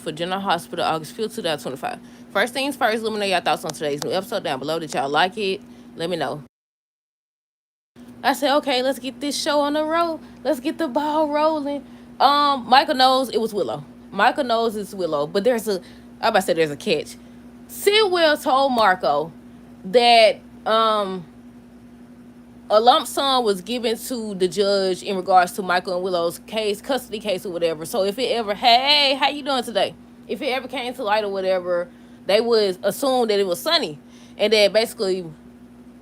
for General Hospital, August 5th, 2025. First things first, let me know your thoughts on today's new episode down below. Did y'all like it? Let me know. I said, okay, let's get this show on the road. Let's get the ball rolling. Michael knows it was Willow. Michael knows it's Willow, but there's a catch. Sidwell told Marco that a lump sum was given to the judge in regards to Michael and Willow's custody case or whatever. So if it ever, hey, how you doing today? If it ever came to light or whatever, they would assume that it was Sonny, and that basically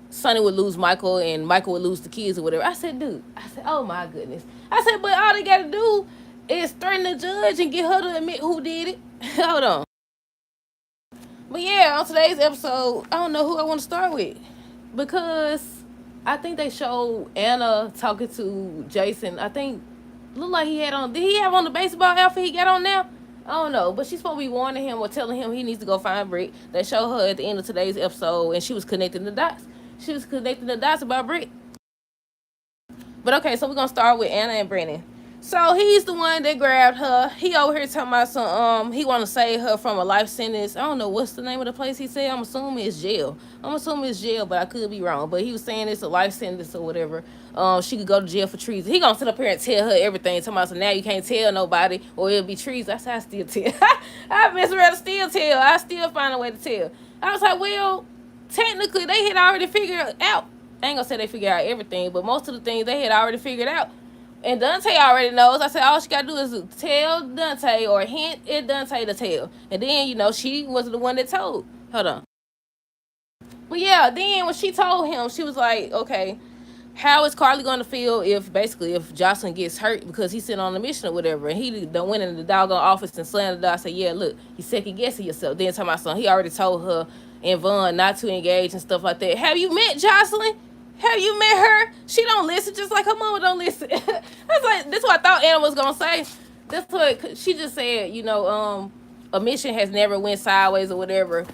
Sonny would lose Michael and Michael would lose the kids or whatever. I said, oh my goodness. I said, but all they gotta do is threaten the judge and get her to admit who did it. Hold on. But yeah, on today's episode, I don't know who I want to start with, because I think they showed Anna talking to Jason. I think looked like he had on. Did he have on the baseball outfit he got on now? I don't know, but she's supposed to be warning him or telling him he needs to go find Britt. They showed her at the end of today's episode, and she was connecting the dots. She was connecting the dots about Britt. But okay, so we're gonna start with Anna and Brennan. So he's the one that grabbed her. He over here talking about some, he want to save her from a life sentence. I don't know what's the name of the place he said. I'm assuming it's jail. But I could be wrong. But he was saying it's a life sentence or whatever. She could go to jail for treason. He gonna sit up here and tell her everything. Talking about, so now you can't tell nobody or it'll be treason. I said, I still tell. I mess around to still tell. I still find a way to tell. I was like, well, technically they had already figured out. I ain't gonna say they figured out everything, but most of the things they had already figured out. And Dante already knows. I said, all she got to do is tell Dante or hint at Dante to tell. And then, she was the one that told. Hold on. But yeah, then when she told him, she was like, okay, how is Carly going to feel if Jocelyn gets hurt because he's sitting on a mission or whatever, and he done went in the doggone office and slammed the door. I said, yeah, look, you second guessing yourself. Then talking about something, he already told her and Vaughn not to engage and stuff like that. Have you met Jocelyn? Have you met her? She don't listen, just like her mama don't listen. I was like, this is what I thought Anna was gonna say. That's what she just said. A mission has never went sideways or whatever.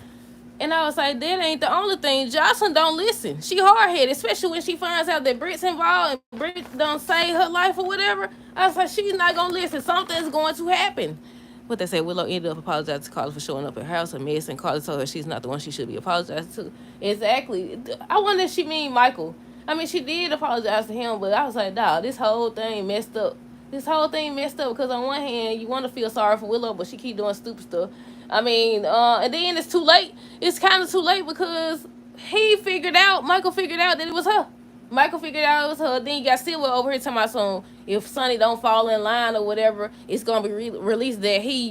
And I was like, that ain't the only thing. Jocelyn don't listen. She hard-headed, especially when she finds out that Britt's involved and Britt don't save her life or whatever. I was like, she's not gonna listen. Something's going to happen. What they say, Willow ended up apologizing to Carly for showing up at her house a mess, and Carly told her she's not the one she should be apologizing to. Exactly. I wonder if she mean Michael. I mean, she did apologize to him, but I was like, dawg, this whole thing messed up. Because on one hand, you want to feel sorry for Willow, but she keep doing stupid stuff. I mean, and then it's too late. It's kind of too late because Michael figured out that it was her. Then you got Silver over here talking about some, if Sonny don't fall in line or whatever, it's going to be released that he,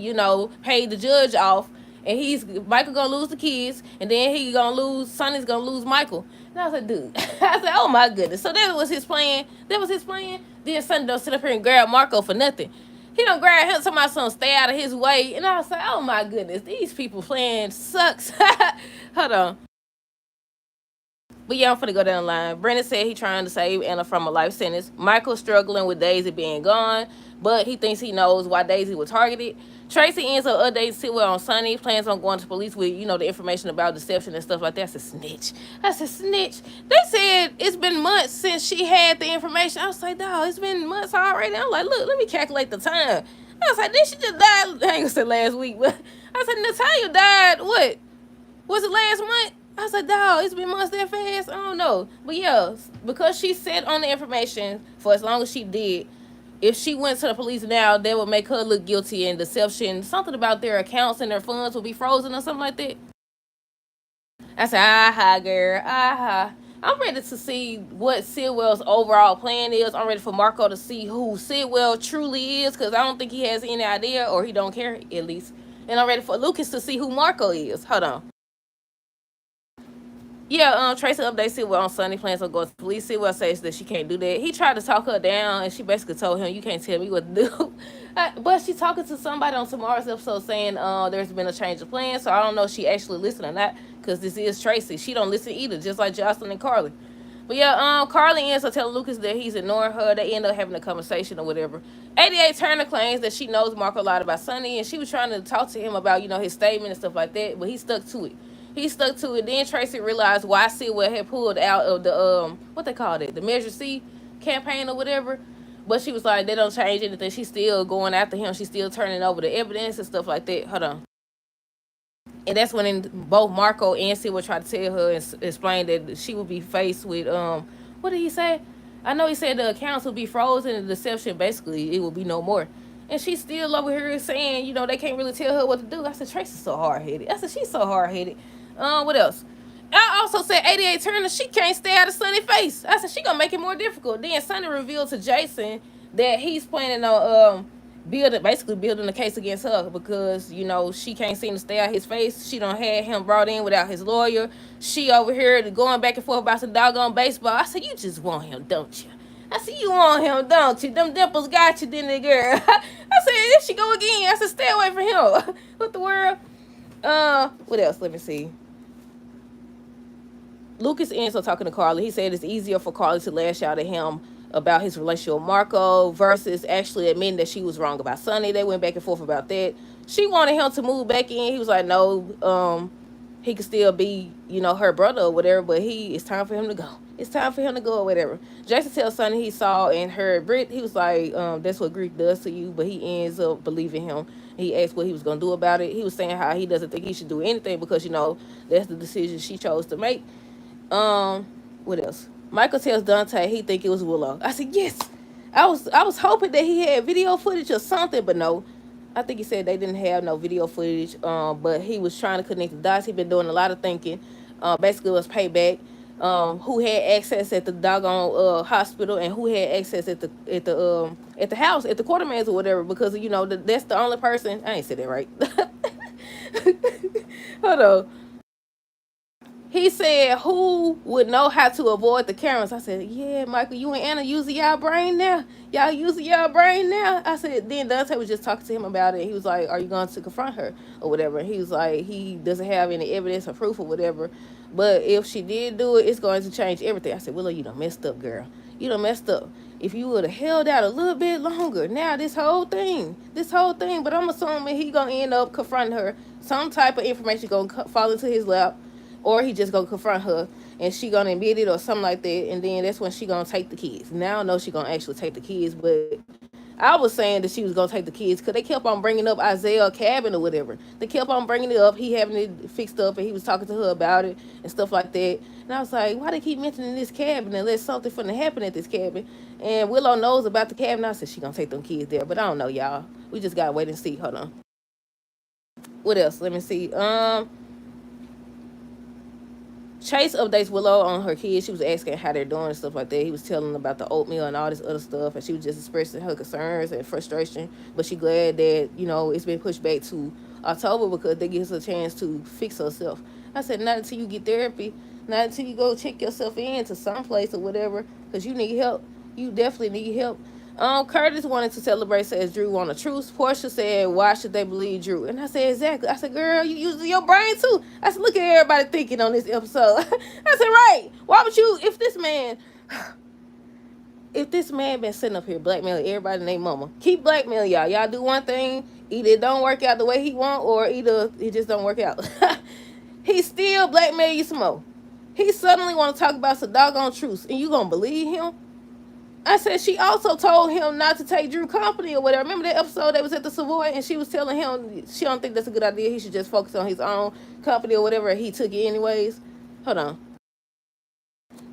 paid the judge off. And Michael going to lose the kids. And then Sonny's going to lose Michael. And I was like, dude. I said, oh my goodness. So that was his plan. Then Sonny don't sit up here and grab Marco for nothing. He don't grab him, talking about something, stay out of his way. And I was like, oh my goodness. These people playing sucks. Hold on. But yeah, I'm finna go down the line. Brennan said he trying to save Anna from a life sentence. Michael struggling with Daisy being gone, but he thinks he knows why Daisy was targeted. Tracy ends up updating Sidwell on Sonny, plans on going to police with, the information about deception and stuff like that. I said, snitch. They said it's been months since she had the information. I was like, dawg, it's been months already. I'm like, look, let me calculate the time. I was like, did she just die? I ain't gonna say last week, but I said, Natalia died, what? Was it last month? I was like, dawg, it's been months that fast? I don't know. But yeah, because she sat on the information for as long as she did, if she went to the police now, they would make her look guilty in deception. Something about their accounts and their funds will be frozen or something like that. I said, aha, girl, aha. I'm ready to see what Sidwell's overall plan is. I'm ready for Marco to see who Sidwell truly is, because I don't think he has any idea, or he don't care, at least. And I'm ready for Lucas to see who Marco is. Hold on. Yeah, Tracy updates Sidwell on Sunday, plans on going to police. Sidwell says that she can't do that. He tried to talk her down, and she basically told him, you can't tell me what to do. But she's talking to somebody on tomorrow's episode saying there's been a change of plan, so I don't know if she actually listened or not, because this is Tracy. She don't listen either, just like Jocelyn and Carly. But yeah, Carly ends up telling Lucas that he's ignoring her. They end up having a conversation or whatever. 88 Turner claims that she knows Marco a lot about Sonny, and she was trying to talk to him about, his statement and stuff like that, but he stuck to it. Then Tracy realized why Sidwell had pulled out of the, what they called it, the Measure C campaign or whatever. But she was like, they don't change anything. She's still going after him. She's still turning over the evidence and stuff like that. Hold on. And that's when both Marco and Sid would try to tell her and explain that she would be faced with what did he say? I know he said the accounts would be frozen and the deception basically it would be no more. And she's still over here saying, they can't really tell her what to do. I said, Tracy's so hard headed. I said, she's so hard headed. What else? I also said 88 Turner, she can't stay out of Sonny's face. I said, she gonna make it more difficult. Then Sonny revealed to Jason that he's planning on basically building a case against her because she can't seem to stay out his face. She done had him brought in without his lawyer. She over here going back and forth about some doggone baseball. I said, you just want him, don't you? I said, you want him, don't you? Them dimples got you, didn't they, girl? I said, there she go again. I said, stay away from him. What the world? What else? Let me see. Lucas ends up talking to Carly. He said it's easier for Carly to lash out at him about his relationship with Marco versus actually admitting that she was wrong about Sonny. They went back and forth about that. She wanted him to move back in. He was like, no, he could still be, her brother or whatever, but it's time for him to go. It's time for him to go or whatever. Jason tells Sonny he saw and heard Britt. He was like, that's what Greek does to you, but he ends up believing him. He asked what he was going to do about it. He was saying how he doesn't think he should do anything because, that's the decision she chose to make. What else? Michael tells Dante he think it was Willow. I said, yes. I was hoping that he had video footage or something, but no. I think he said they didn't have no video footage. But he was trying to connect the dots. He been doing a lot of thinking. Basically it was payback. Who had access at the doggone hospital and who had access at the house at the Quartermans or whatever, because that's the only person. I ain't said that right. Hold on. He said, who would know how to avoid the cameras? I said, yeah, Michael, you and Anna using y'all brain now. Y'all using y'all brain now. I said, then Dante was just talking to him about it. He was like, are you going to confront her or whatever? He was like, he doesn't have any evidence or proof or whatever. But if she did do it, it's going to change everything. I said, Willow, you done messed up, girl. You done messed up. If you would have held out a little bit longer, now this whole thing. But I'm assuming he going to end up confronting her. Some type of information going to fall into his lap. Or he just gonna confront her and she gonna admit it or something like that, and then that's when she gonna take the kids. Now I know she gonna actually take the kids, but I was saying that she was gonna take the kids because they kept on bringing up Isaiah cabin or whatever. They kept on bringing it up. He having it fixed up, and he was talking to her about it and stuff like that. And I was like, why they keep mentioning this cabin unless something finna happen at this cabin? And Willow knows about the cabin. I said she gonna take them kids there, but I don't know, y'all. We just gotta wait and see. Hold on. What else? Let me see. Chase updates Willow on her kids. She was asking how they're doing and stuff like that. He was telling about the oatmeal and all this other stuff, and she was just expressing her concerns and frustration. But she glad that it's been pushed back to October because that gives her a chance to fix herself. I said, not until you get therapy, not until you go check yourself in to someplace or whatever, because you need help. You definitely need help. Curtis wanted to celebrate, says Drew want a truce. Portia said, why should they believe Drew? And I said, exactly. I said, girl, you using your brain too. I said, look at everybody thinking on this episode. I said, right. Why would you, if this man been sitting up here blackmailing everybody named mama, keep blackmailing y'all. Y'all do one thing, either it don't work out the way he want or either it just don't work out. He still blackmail you some more. He suddenly want to talk about some doggone truce, and you gonna believe him? I said she also told him not to take Drew company or whatever. Remember that episode they was at the Savoy and she was telling him she don't think that's a good idea. He should just focus on his own company or whatever. He took it anyways. Hold on.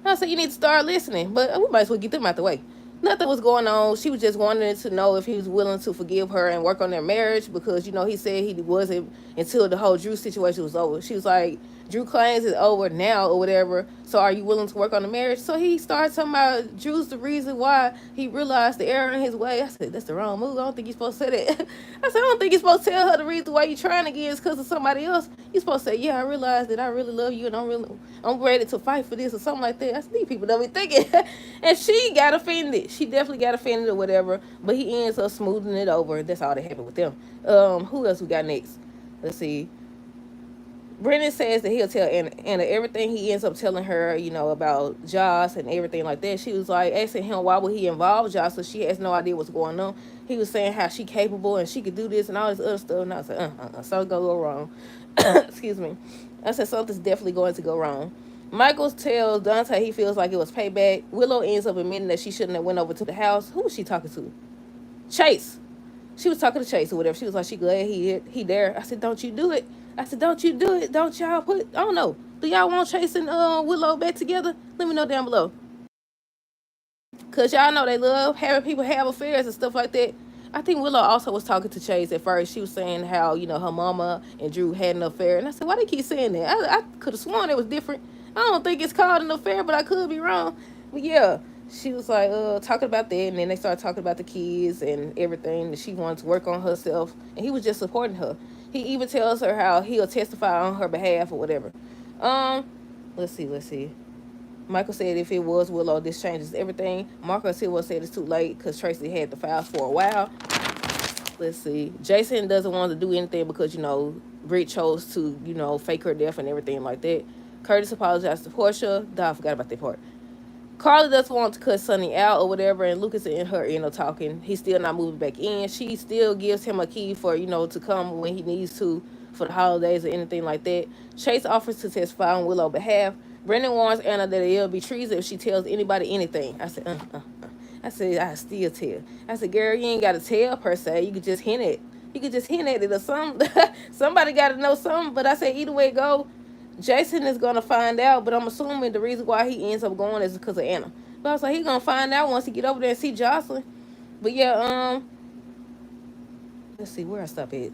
I said you need to start listening, but we might as well get them out the way. Nothing was going on. She was just wanting to know if he was willing to forgive her and work on their marriage because, he said he wasn't until the whole Drew situation was over. She was like, Drew claims it's over now or whatever, so are you willing to work on the marriage? So he started talking about Drew's the reason why he realized the error in his way. I said, that's the wrong move. I don't think you're supposed to say that. I said, I don't think you're supposed to tell her the reason why you're trying again is because of somebody else. You're supposed to say, yeah, I realized that I really love you and I'm ready to fight for this or something like that. I said, these people don't be thinking. And she got offended. She definitely got offended or whatever, but he ends up smoothing it over. That's all that happened with them. Who else we got next? Let's see. Brennan says that he'll tell Anna everything he ends up telling her, about Joss and everything like that. She was like asking him why would he involve Joss, so she has no idea what's going on. He was saying how she capable and she could do this and all this other stuff. And I said, something's gonna go wrong. Excuse me. I said something's definitely going to go wrong. Michael tells Dante he feels like it was payback. Willow ends up admitting that she shouldn't have went over to the house. Who was she talking to? Chase. She was talking to Chase or whatever. She was like, she glad he there. I said, don't you do it. I said, don't you do it. Don't y'all put, I don't know. Do y'all want Chase and Willow back together? Let me know down below. Because y'all know they love having people have affairs and stuff like that. I think Willow also was talking to Chase at first. She was saying how, her mama and Drew had an affair. And I said, why they keep saying that? I could have sworn it was different. I don't think it's called an affair, but I could be wrong. But yeah, she was like talking about that. And then they started talking about the kids and everything. That she wanted to work on herself. And he was just supporting her. He even tells her how he'll testify on her behalf or whatever. Let's see. Michael said if it was Willow, this changes everything. Marco Silva said it's too late because Tracy had the files for a while. Let's see. Jason doesn't want to do anything because, Britt chose to, fake her death and everything like that. Curtis apologized to Portia. I forgot about that part. Carla doesn't want to cut Sonny out or whatever, and Lucas and her talking. He's still not moving back in. She still gives him a key for, to come when he needs to for the holidays or anything like that. Chase offers to testify on Willow's behalf. Brendan warns Anna that it'll be treason if she tells anybody anything. I said, I said, I still tell. I said, girl, you ain't got to tell per se. You could just hint at it. You could just hint at it or something. Somebody got to know something. But I said, either way it go, Jason is going to find out. But I'm assuming the reason why he ends up going is because of Anna. But I was like, he's going to find out once he get over there and see Jocelyn. But yeah, let's see where I stop at.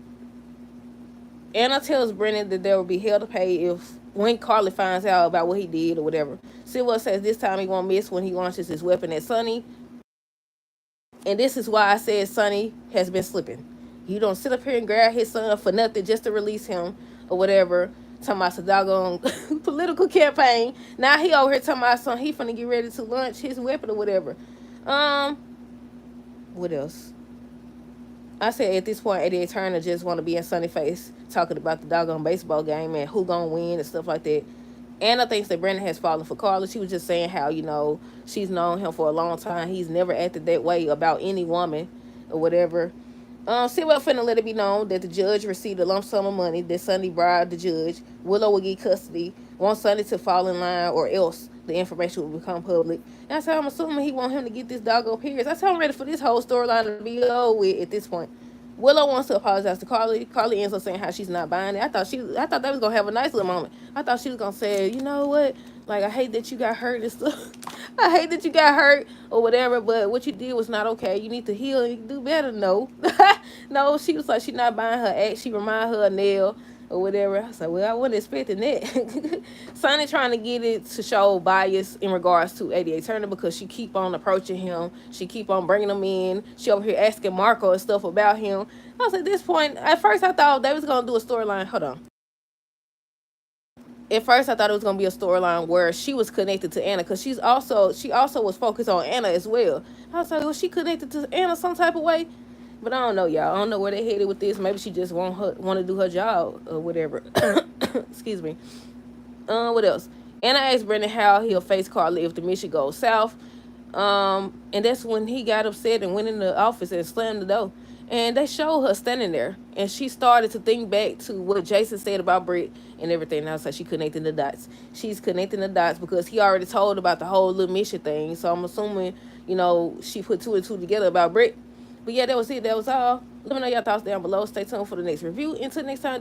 Anna tells Brennan that there will be hell to pay when Carly finds out about what he did or whatever. Silva says this time he won't miss when he launches his weapon at Sonny. And this is why I said Sonny has been slipping. You don't sit up here and grab his son for nothing just to release him or whatever. Talking about some doggone political campaign. Now he over here talking about something. He finna get ready to launch his weapon or whatever. What else? I said at this point, Eddie Turner just want to be in Sonny face talking about the doggone baseball game and who gonna win and stuff like that. Anna thinks that Brandon has fallen for Carla. She was just saying how, she's known him for a long time. He's never acted that way about any woman or whatever. Silva finna let it be known that the judge received a lump sum of money that Sonny bribed the judge. Willow will get custody. Want Sonny to fall in line or else the information will become public. And I said, I'm assuming he want him to get this doggone Pierce. I said, I'm ready for this whole storyline to be over with at this point. Willow wants to apologize to Carly. Carly ends up saying how she's not buying it. I thought they was gonna have a nice little moment. I thought she was gonna say, you know what? Like, I hate that you got hurt and stuff. I hate that you got hurt or whatever, but what you did was not okay. You need to heal and do better. No. No, she was like, she's not buying her act. She remind her of Nell or whatever. I was like, well, I wasn't expecting that. Sonny trying to get it to show bias in regards to 88 Turner because she keep on approaching him. She keep on bringing him in. She over here asking Marco and stuff about him. I was at this point, at first I thought they was going to do a storyline. Hold on. At first I thought it was going to be a storyline where she was connected to Anna because she also was focused on Anna as well. I was like, was she connected to Anna some type of way? But I don't know, y'all. I don't know where they headed with this. Maybe she just want to do her job or whatever. Excuse me. What else? Anna asked Brendan how he'll face Carly if the mission goes south. And that's when he got upset and went in the office and slammed the door. And they showed her standing there. And she started to think back to what Jason said about Britt and everything. And I was like, she connecting the dots. She's connecting the dots because he already told about the whole little mission thing. So I'm assuming, she put two and two together about Britt. But yeah, that was it. That was all. Let me know your thoughts down below. Stay tuned for the next review. Until next time.